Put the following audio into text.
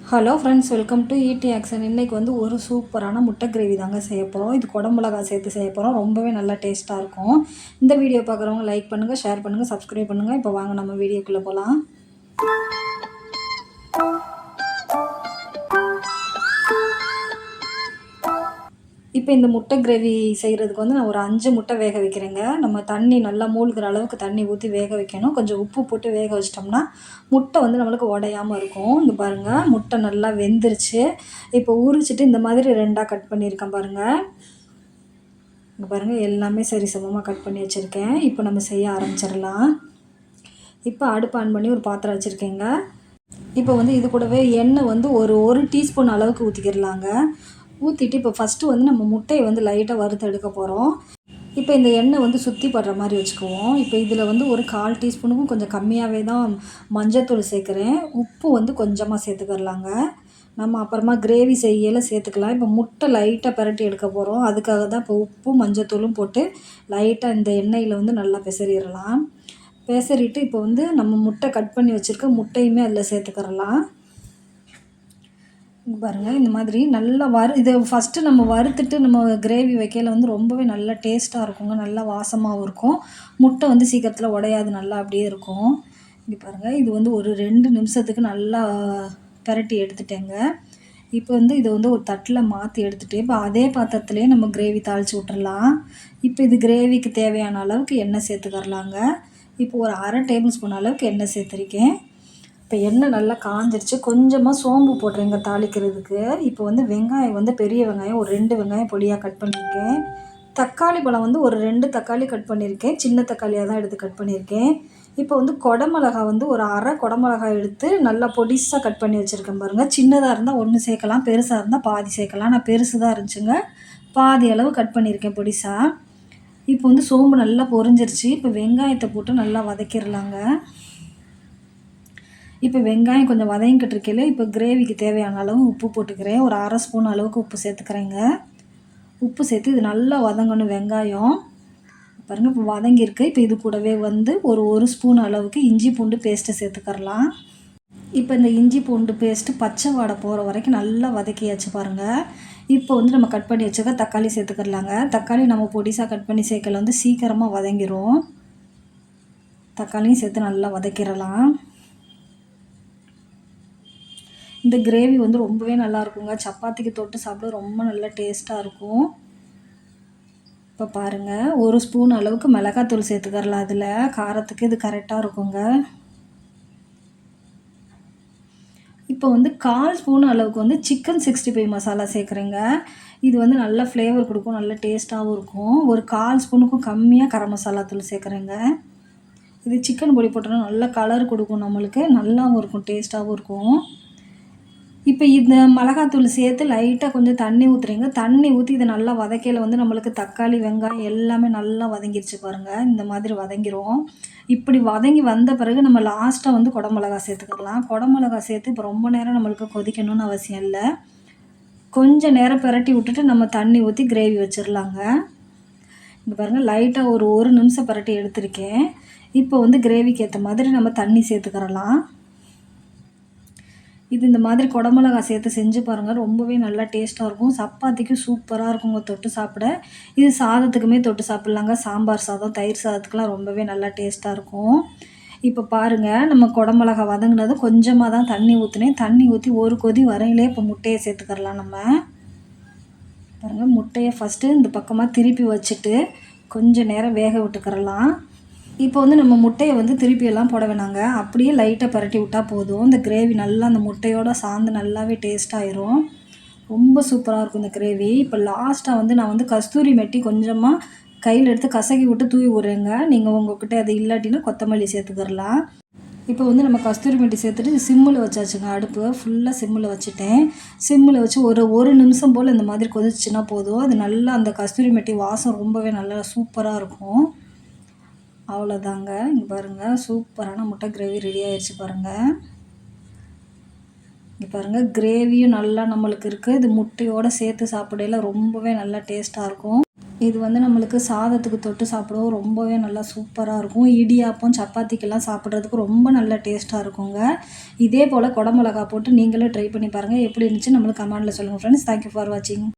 Hello friends, welcome to ED action. இன்றைக்கி வந்து ஒரு சூப்பரான முட்டை கிரேவி தாங்க செய்ய போகிறோம். இது குடமிளகா சேர்த்து செய்ய போகிறோம். ரொம்பவே நல்லா டேஸ்ட்டாக இருக்கும். இந்த வீடியோ பார்க்குறவங்க லைக் பண்ணுங்கள், ஷேர் பண்ணுங்கள், சப்ஸ்கிரைப் பண்ணுங்கள். இப்போ வாங்க நம்ம வீடியோக்குள்ளே போகலாம். இப்போ இந்த முட்டை கிரேவி செய்கிறதுக்கு வந்து நான் ஒரு 5 முட்டை வேக வைக்கிறேங்க. நம்ம தண்ணி நல்லா மூழ்கிற அளவுக்கு தண்ணி ஊற்றி வேக வைக்கணும். கொஞ்சம் உப்பு போட்டு வேக வச்சிட்டோம்னா முட்டை வந்து நம்மளுக்கு உடையாமல் இருக்கும். இங்கே பாருங்கள், முட்டை நல்லா வெந்துருச்சு. இப்போ உரிச்சிட்டு இந்த மாதிரி 2ஆக கட் பண்ணியிருக்கேன் பாருங்கள். இங்கே பாருங்கள், எல்லாமே சரிசமமாக கட் பண்ணி வச்சுருக்கேன். இப்போ நம்ம செய்ய ஆரம்பிச்சிடலாம். இப்போ அடுப்பு ஆன் பண்ணி ஒரு பாத்திரம் வச்சுருக்கேங்க. இப்போ வந்து இது கூடவே எண்ணெய் வந்து ஒரு டீஸ்பூன் அளவுக்கு ஊற்றிக்கிடலாங்க. ஊற்றிட்டு இப்போ ஃபஸ்ட்டு வந்து நம்ம முட்டையை வந்து லைட்டாக வறுத்து எடுக்க போகிறோம். இப்போ இந்த எண்ணெய் வந்து சுற்றி படுற மாதிரி வச்சுக்குவோம். இப்போ இதில் வந்து ஒரு 1/4 டீஸ்பூனுக்கும் கொஞ்சம் கம்மியாகவே தான் மஞ்சத்தூள் சேர்க்குறேன். உப்பு வந்து கொஞ்சமாக சேர்த்துக்கிடலாங்க. நம்ம அப்புறமா கிரேவி செய்யல சேர்த்துக்கலாம். இப்போ முட்டை லைட்டாக பிரட்டி எடுக்க போகிறோம். அதுக்காக தான் இப்போ உப்பு மஞ்சத்தூளும் போட்டு லைட்டாக இந்த எண்ணெயில் வந்து நல்லா பெசறிடலாம். பெசறிட்டு இப்போ வந்து நம்ம முட்டை கட் பண்ணி வச்சுருக்க முட்டையுமே அதில் சேர்த்துக்கிறலாம். பாருங்கள், இந்த மாதிரி நல்லா இதை ஃபஸ்ட்டு நம்ம வறுத்துட்டு நம்ம கிரேவி வைக்கையில் வந்து ரொம்பவே நல்லா டேஸ்ட்டாக இருக்குங்க. நல்லா வாசமாகவும் இருக்கும். முட்டை வந்து சீக்கிரத்தில் உடையாது, நல்லா அப்படியே இருக்கும். இங்கே பாருங்கள், இது வந்து ஒரு 2 நிமிஷத்துக்கு நல்லா பிரட்டி எடுத்துட்டேங்க. இப்போ வந்து இதை வந்து ஒரு தட்டில் மாற்றி எடுத்துகிட்டு இப்போ அதே பாத்திரத்துலேயே நம்ம கிரேவி தாளித்து விட்டுறலாம். இப்போ இது கிரேவிக்கு தேவையான அளவுக்கு எண்ணெய் சேர்த்துக்கரலாங்க. இப்போ ஒரு 1/2 டேபிள் ஸ்பூன் அளவுக்கு எண்ணெய் சேர்த்துருக்கேன். இப்போ எண்ணெய் நல்லா காஞ்சிருச்சு. கொஞ்சமாக சோம்பு போடுறேங்க தாளிக்கிறதுக்கு. இப்போ வந்து வெங்காயம் வந்து பெரிய வெங்காயம் ஒரு 2 வெங்காயம் பொடியாக கட் பண்ணியிருக்கேன். தக்காளி பழம் வந்து ஒரு 2 தக்காளி கட் பண்ணியிருக்கேன். சின்ன தக்காளியாக தான் எடுத்து கட் பண்ணியிருக்கேன். இப்போ வந்து குடமிளகா வந்து ஒரு 1/2 குடமிளகா எடுத்து நல்லா பொடிசாக கட் பண்ணி வச்சுருக்கேன் பாருங்கள். சின்னதாக இருந்தால் 1 சேர்க்கலாம், பெருசாக இருந்தால் பாதி சேர்க்கலாம். நான் பெருசு தான் இருந்துச்சுங்க, பாதி அளவு கட் பண்ணியிருக்கேன் பொடிசாக. இப்போ வந்து சோம்பு நல்லா பொரிஞ்சிருச்சு. இப்போ வெங்காயத்தை போட்டு நல்லா வதக்கிடலாங்க. இப்போ வெங்காயம் கொஞ்சம் வதங்கிக்கிட்டு இருக்கையில் இப்போ கிரேவிக்கு தேவையான அளவு உப்பு போட்டுக்கிறேன். ஒரு 1/2 ஸ்பூன் அளவுக்கு உப்பு சேர்த்துக்கிறேங்க. உப்பு சேர்த்து இது நல்லா வதங்கணும் வெங்காயம். பாருங்கள், இப்போ வதங்கியிருக்கு. இப்போ இது கூடவே வந்து ஒரு ஸ்பூன் அளவுக்கு இஞ்சி பூண்டு பேஸ்ட்டு சேர்த்துக்கரலாம். இப்போ இந்த இஞ்சி பூண்டு பேஸ்ட்டு பச்சை வாடை போகிற வரைக்கும் நல்லா வதக்கியாச்சு பாருங்கள். இப்போ வந்து நம்ம கட் பண்ணி வச்சுக்க தக்காளி சேர்த்துக்கரலாங்க. தக்காளி நம்ம பொடிசாக கட் பண்ணி சேர்க்கல வந்து சீக்கிரமாக வதங்கிடும். தக்காளியும் சேர்த்து நல்லா வதக்கிடலாம். இந்த கிரேவி வந்து ரொம்பவே நல்லாயிருக்குங்க. சப்பாத்திக்கு தொட்டு சாப்பிட ரொம்ப நல்லா டேஸ்ட்டாக இருக்கும். இப்போ பாருங்கள், 1 ஸ்பூன் அளவுக்கு மிளகாத்தூள் சேர்த்துக்கரலாம். அதில் காரத்துக்கு இது கரெக்டாக இருக்குங்க. இப்போ வந்து 1/4 ஸ்பூன் அளவுக்கு வந்து சிக்கன் 65 மசாலா சேர்க்குறேங்க. இது வந்து நல்ல ஃப்ளேவர் கொடுக்கும், நல்ல டேஸ்ட்டாகவும் இருக்கும். ஒரு 1/4 ஸ்பூனுக்கும் கம்மியாக கரம் மசாலா தூள் சேர்க்குறேங்க. இது சிக்கன் பொடி போட்டோன்னா நல்ல கலர் கொடுக்கும், நம்மளுக்கு நல்லாவும் இருக்கும், டேஸ்ட்டாகவும் இருக்கும். இப்போ இந்த மிளகாத்தூள் சேர்த்து லைட்டாக கொஞ்சம் தண்ணி ஊற்றுறீங்க. தண்ணி ஊற்றி இதை நல்லா வதக்கையில் வந்து நம்மளுக்கு தக்காளி வெங்காயம் எல்லாமே நல்லா வதங்கிருச்சு பாருங்கள். இந்த மாதிரி வதங்கிரும். இப்படி வதங்கி வந்த பிறகு நம்ம லாஸ்ட்டாக வந்து குடமிளகா சேர்த்துக்கலாம். குடமிளகா சேர்த்து இப்போ ரொம்ப நேரம் நம்மளுக்கு கொதிக்கணும்னு அவசியம் இல்லை. கொஞ்சம் நேரம் பிரட்டி விட்டுட்டு நம்ம தண்ணி ஊற்றி கிரேவி வச்சிடலாங்க. இங்கே பாருங்கள், லைட்டாக ஒரு நிமிஷம் பிரட்டி எடுத்திருக்கேன். இப்போ வந்து கிரேவிக்கு ஏற்ற மாதிரி நம்ம தண்ணி சேர்த்துக்கிறலாம். இது இந்த மாதிரி குடமிளகா சேர்த்து செஞ்சு பாருங்கள், ரொம்பவே நல்லா டேஸ்ட்டாக இருக்கும். சப்பாத்திக்கு சூப்பராக இருக்குங்க தொட்டு சாப்பிட. இது சாதத்துக்குமே தொட்டு சாப்பிட்லாங்க. சாம்பார் சாதம், தயிர் சாதத்துக்குலாம் ரொம்பவே நல்லா டேஸ்ட்டாக இருக்கும். இப்போ பாருங்கள், நம்ம குடமிளகா வதங்கினதும் கொஞ்சமாக தான் தண்ணி ஊற்றினேன். தண்ணி ஊற்றி ஒரு கொதி வரையிலே இப்போ முட்டையை சேர்த்துக்கிறலாம். நம்ம பாருங்கள், முட்டையை ஃபஸ்ட்டு இந்த பக்கமாக திருப்பி வச்சுட்டு கொஞ்சம் நேரம் வேக விட்டுக்கிறலாம். இப்போ வந்து நம்ம முட்டையை வந்து திருப்பியெல்லாம் போட வேணாங்க. அப்படியே லைட்டாக பிரட்டி விட்டால் போதும். இந்த கிரேவி நல்லா அந்த முட்டையோடு சார்ந்து நல்லாவே டேஸ்ட்டாகிரும். ரொம்ப சூப்பராக இருக்கும் இந்த கிரேவி. இப்போ லாஸ்ட்டாக வந்து நான் வந்து கஸ்தூரி மெட்டி கொஞ்சமாக கையில் எடுத்து கசக்கி விட்டு தூவி விட்றேங்க. நீங்கள் உங்கள்கிட்ட அது இல்லாட்டினா கொத்தமல்லி சேர்த்துக்கிறலாம். இப்போ வந்து நம்ம கஸ்தூரி மெட்டி சேர்த்துட்டு சிம்மில் வச்சாச்சுங்க. அடுப்பு ஃபுல்லாக சிம்மில் வச்சுட்டேன். சிம்மில் வச்சு ஒரு நிமிஷம் போல் இந்த மாதிரி கொதிச்சுன்னா போதும். அது நல்லா அந்த கஸ்தூரி மெட்டி வாசம் ரொம்பவே நல்லா சூப்பராக இருக்கும். அவ்வளோதாங்க. இங்கே பாருங்கள், சூப்பரான முட்டை கிரேவி ரெடி ஆகிடுச்சு பாருங்கள். இங்கே பாருங்கள், கிரேவியும் நல்லா நம்மளுக்கு இருக்குது. இது முட்டையோடு சேர்த்து சாப்பிடையில ரொம்பவே நல்லா டேஸ்ட்டாக இருக்கும். இது வந்து நம்மளுக்கு சாதத்துக்கு தொட்டு சாப்பிடவும் ரொம்பவே நல்லா சூப்பரா இருக்கும். இடியாப்பம், சப்பாத்திக்கெல்லாம் சாப்பிட்றதுக்கு ரொம்ப நல்ல டேஸ்ட்டா இருக்குங்க. இதே போல குடை மிளகா போட்டு நீங்களும் ட்ரை பண்ணி பாருங்க. எப்படி இருந்துச்சுன்னு நம்மளுக்கு கமெண்ட்ல சொல்லுங்க ஃப்ரெண்ட்ஸ். தேங்க் யூ ஃபார் வாட்சிங்.